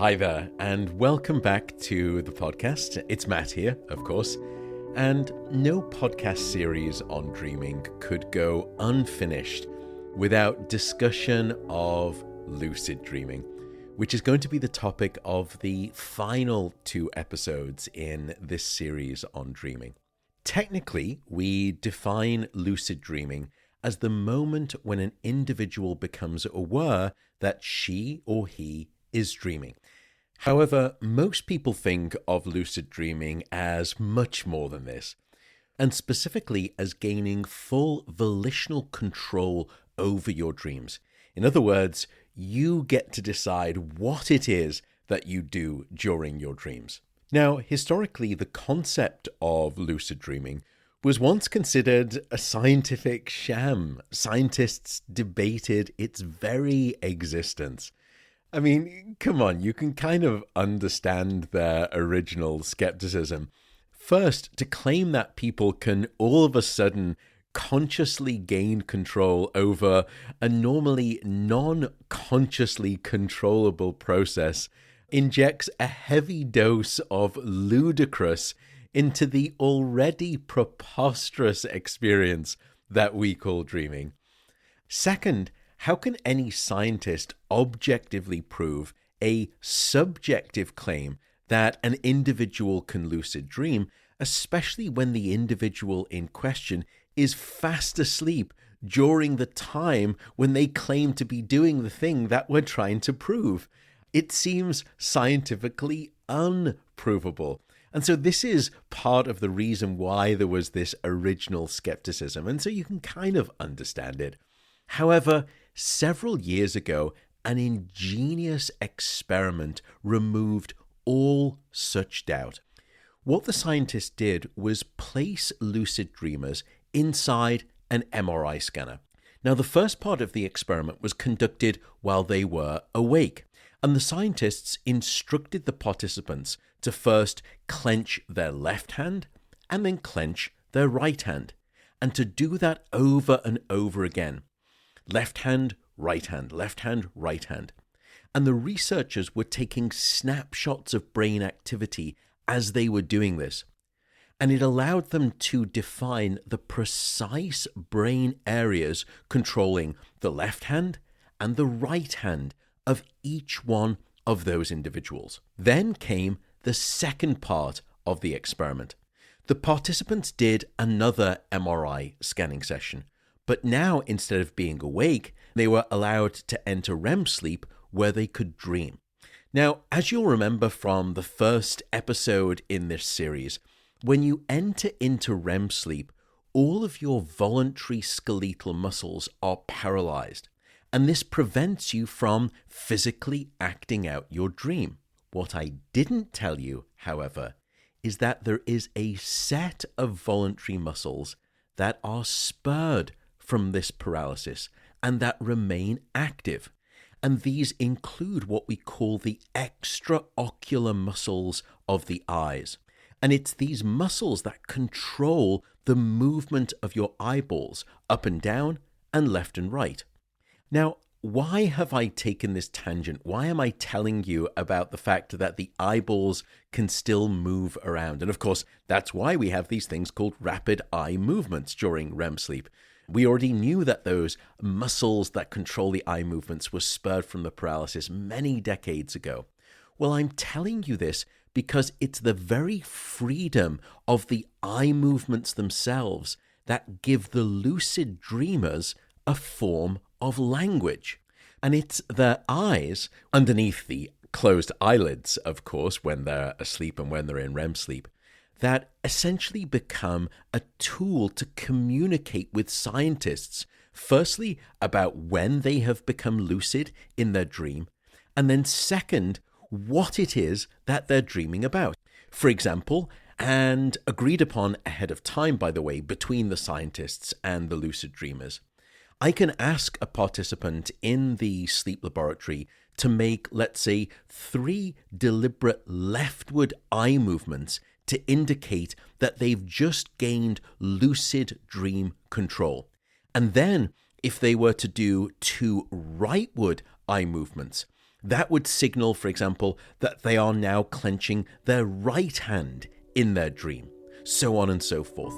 Hi there, and welcome back to the podcast. It's Matt here, of course, and no podcast series on dreaming could go unfinished without discussion of lucid dreaming, which is going to be the topic of the final 2 episodes in this series on dreaming. Technically, we define lucid dreaming as the moment when an individual becomes aware that she or he is dreaming. However, most people think of lucid dreaming as much more than this, and specifically as gaining full volitional control over your dreams. In other words, you get to decide what it is that you do during your dreams. Now, historically, the concept of lucid dreaming was once considered a scientific sham. Scientists debated its very existence. I mean, come on, you can kind of understand their original skepticism. First, to claim that people can all of a sudden consciously gain control over a normally non-consciously controllable process injects a heavy dose of ludicrous into the already preposterous experience that we call dreaming. Second, how can any scientist objectively prove a subjective claim that an individual can lucid dream, especially when the individual in question is fast asleep during the time when they claim to be doing the thing that we're trying to prove? It seems scientifically unprovable. And so this is part of the reason why there was this original skepticism, and so you can kind of understand it. However, several years ago, an ingenious experiment removed all such doubt. What the scientists did was place lucid dreamers inside an MRI scanner. Now, the first part of the experiment was conducted while they were awake, and the scientists instructed the participants to first clench their left hand and then clench their right hand, and to do that over and over again. Left hand, right hand, left hand, right hand. And the researchers were taking snapshots of brain activity as they were doing this. And it allowed them to define the precise brain areas controlling the left hand and the right hand of each one of those individuals. Then came the second part of the experiment. The participants did another MRI scanning session. But now, instead of being awake, they were allowed to enter REM sleep where they could dream. Now, as you'll remember from the first episode in this series, when you enter into REM sleep, all of your voluntary skeletal muscles are paralyzed, and this prevents you from physically acting out your dream. What I didn't tell you, however, is that there is a set of voluntary muscles that are spurred from this paralysis and that remain active. And these include what we call the extraocular muscles of the eyes. And it's these muscles that control the movement of your eyeballs up and down and left and right. Now, why have I taken this tangent? Why am I telling you about the fact that the eyeballs can still move around? And of course, that's why we have these things called rapid eye movements during REM sleep. We already knew that those muscles that control the eye movements were spurred from the paralysis many decades ago. Well, I'm telling you this because it's the very freedom of the eye movements themselves that give the lucid dreamers a form of language. And it's their eyes, underneath the closed eyelids, of course, when they're asleep and when they're in REM sleep, that essentially become a tool to communicate with scientists, firstly, about when they have become lucid in their dream, and then second, what it is that they're dreaming about. For example, and agreed upon ahead of time, by the way, between the scientists and the lucid dreamers, I can ask a participant in the sleep laboratory to make, let's say, 3 deliberate leftward eye movements to indicate that they've just gained lucid dream control. And then, if they were to do 2 rightward eye movements, That would signal, for example, that they are now clenching their right hand in their dream, so on and so forth.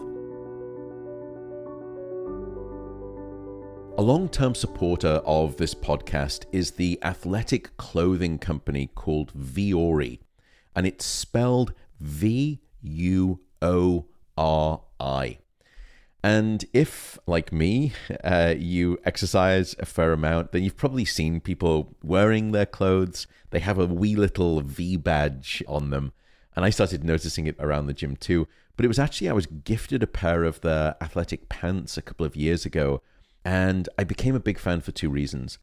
A long-term supporter of this podcast is the athletic clothing company called Vuori, and it's spelled V-U-O-R-I. And if, like me, you exercise a fair amount, then you've probably seen people wearing their clothes. They have a wee little V badge on them. And I started noticing it around the gym too. But it was actually, I was gifted a pair of their athletic pants a couple of years ago. And I became a big fan for two reasons.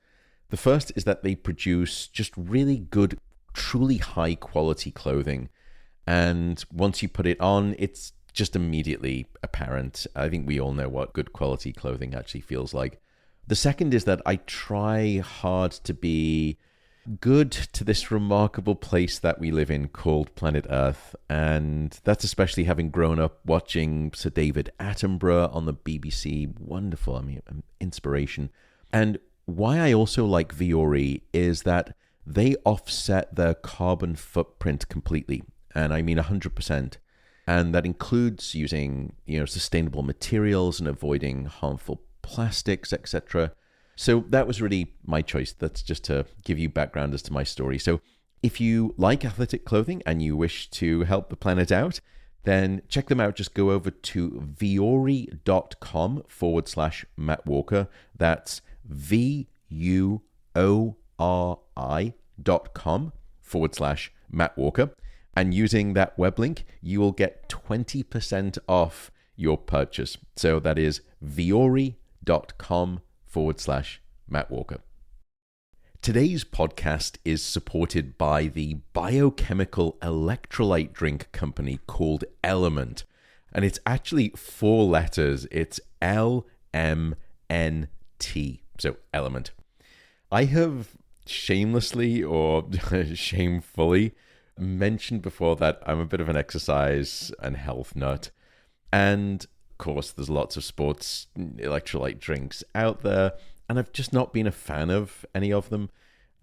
The first is that they produce just really good, truly high quality clothing. And once you put it on, it's just immediately apparent. I think we all know what good quality clothing actually feels like. The second is that I try hard to be good to this remarkable place that we live in called planet Earth. And that's especially having grown up watching Sir David Attenborough on the BBC. Wonderful, an inspiration. And why I also like Vuori is that they offset their carbon footprint completely. And I mean 100%. And that includes using, sustainable materials and avoiding harmful plastics, etc. So that was really my choice. That's just to give you background as to my story. So if you like athletic clothing and you wish to help the planet out, then check them out. Just go over to vuori.com/Matt Walker. That's VUORI.com/Matt Walker. And using that web link, you will get 20% off your purchase. So that is vuori.com/Matt Walker. Today's podcast is supported by the biochemical electrolyte drink company called Element. And it's actually 4 letters. It's LMNT. So Element. I have shamelessly or shamefully mentioned before that I'm a bit of an exercise and health nut. And of course, there's lots of sports electrolyte drinks out there, and I've just not been a fan of any of them.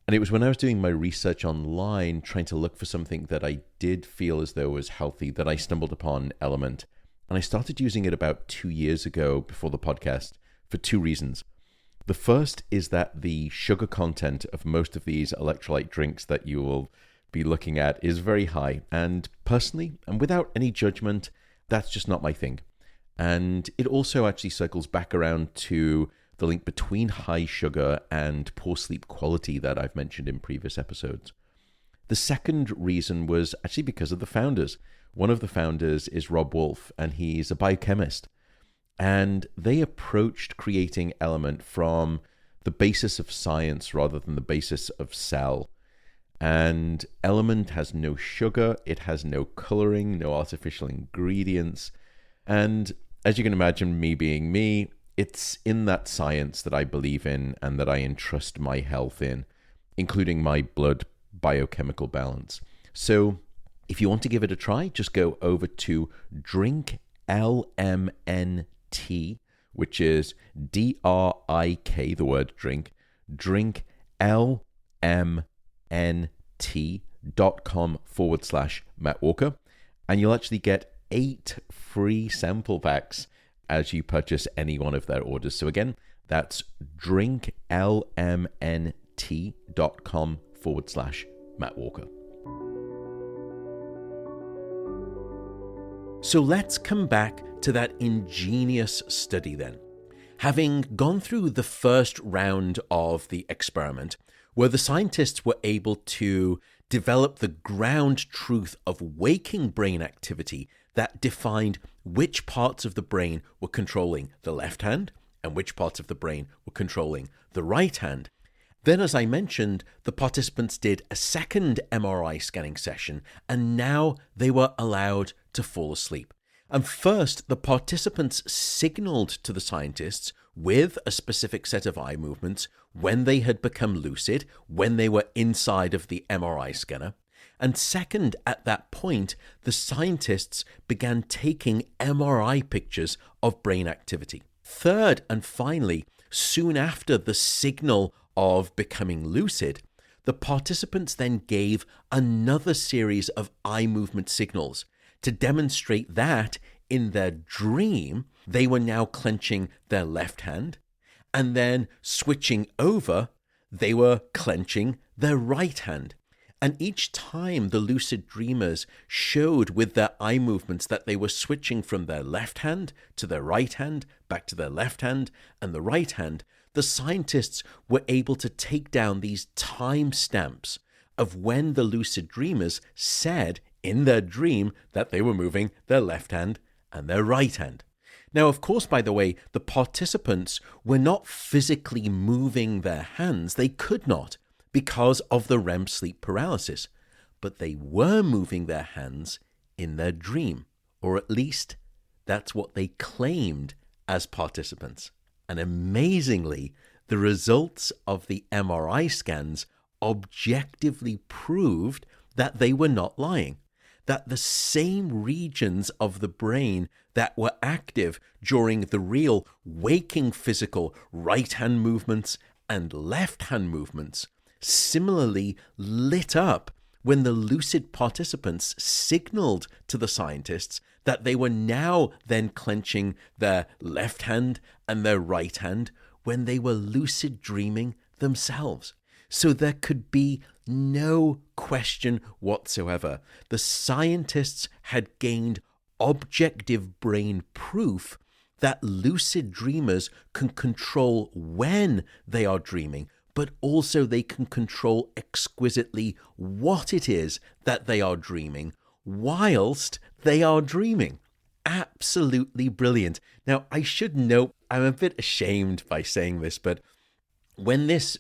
And it was when I was doing my research online, trying to look for something that I did feel as though was healthy, that I stumbled upon Element. And I started using it about 2 years ago before the podcast for 2 reasons. The first is that the sugar content of most of these electrolyte drinks that you will be looking at is very high. And personally, and without any judgment, that's just not my thing. And it also actually circles back around to the link between high sugar and poor sleep quality that I've mentioned in previous episodes. The second reason was actually because of the founders. One of the founders is Rob Wolf, and he's a biochemist. And they approached creating Element from the basis of science rather than the basis of cell. And Element has no sugar, it has no coloring, no artificial ingredients. And as you can imagine, me being me, it's in that science that I believe in and that I entrust my health in, including my blood biochemical balance. So if you want to give it a try, just go over to Drink LMNT, which is DRIK, the word drink, Drink LMNT.com/Matt Walker, and you'll actually get 8 free sample packs as you purchase any one of their orders. So again, that's drinklmnt.com/Matt Walker. So let's come back to that ingenious study then. Having gone through the first round of the experiment, where the scientists were able to develop the ground truth of waking brain activity that defined which parts of the brain were controlling the left hand and which parts of the brain were controlling the right hand. Then, as I mentioned, the participants did a second MRI scanning session, and now they were allowed to fall asleep. And first, the participants signaled to the scientists with a specific set of eye movements when they had become lucid, when they were inside of the MRI scanner. And second, at that point, the scientists began taking MRI pictures of brain activity. Third, and finally, soon after the signal of becoming lucid, the participants then gave another series of eye movement signals to demonstrate that in their dream, they were now clenching their left hand, and then switching over, they were clenching their right hand. And each time the lucid dreamers showed with their eye movements that they were switching from their left hand to their right hand, back to their left hand and the right hand, the scientists were able to take down these time stamps of when the lucid dreamers said in their dream that they were moving their left hand and their right hand. Now, of course, by the way, the participants were not physically moving their hands. They could not, because of the REM sleep paralysis, but they were moving their hands in their dream, or at least that's what they claimed as participants. And amazingly, the results of the MRI scans objectively proved that they were not lying, that the same regions of the brain that were active during the real waking physical right-hand movements and left-hand movements similarly lit up when the lucid participants signaled to the scientists that they were now then clenching their left hand and their right hand when they were lucid dreaming themselves. So there could be no question whatsoever. The scientists had gained objective brain proof that lucid dreamers can control when they are dreaming, but also they can control exquisitely what it is that they are dreaming whilst they are dreaming. Absolutely brilliant. Now, I should note, I'm a bit ashamed by saying this, but when this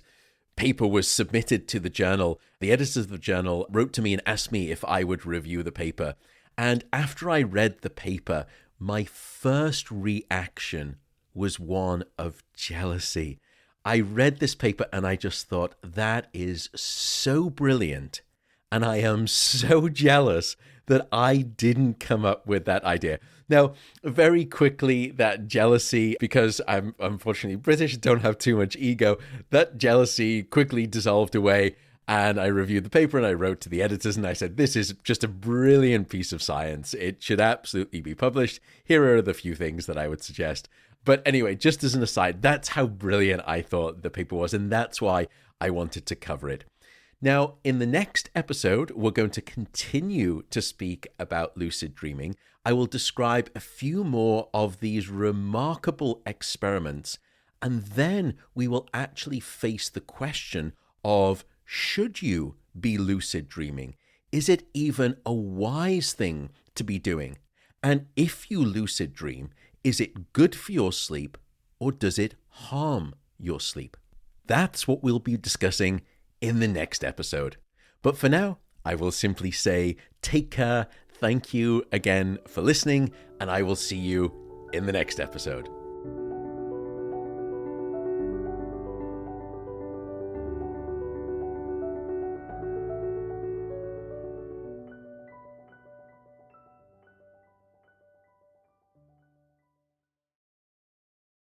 paper was submitted to the journal, the editors of the journal wrote to me and asked me if I would review the paper. And after I read the paper, my first reaction was one of jealousy. I read this paper and I just thought, that is so brilliant. And I am so jealous that I didn't come up with that idea. Now, very quickly, that jealousy, because I'm unfortunately British, don't have too much ego, that jealousy quickly dissolved away. And I reviewed the paper and I wrote to the editors and I said, this is just a brilliant piece of science. It should absolutely be published. Here are the few things that I would suggest. But anyway, just as an aside, that's how brilliant I thought the paper was, and that's why I wanted to cover it. Now, in the next episode, we're going to continue to speak about lucid dreaming. I will describe a few more of these remarkable experiments, and then we will actually face the question of, should you be lucid dreaming? Is it even a wise thing to be doing? And if you lucid dream, is it good for your sleep or does it harm your sleep? That's what we'll be discussing in the next episode. But for now, I will simply say take care. Thank you again for listening, and I will see you in the next episode.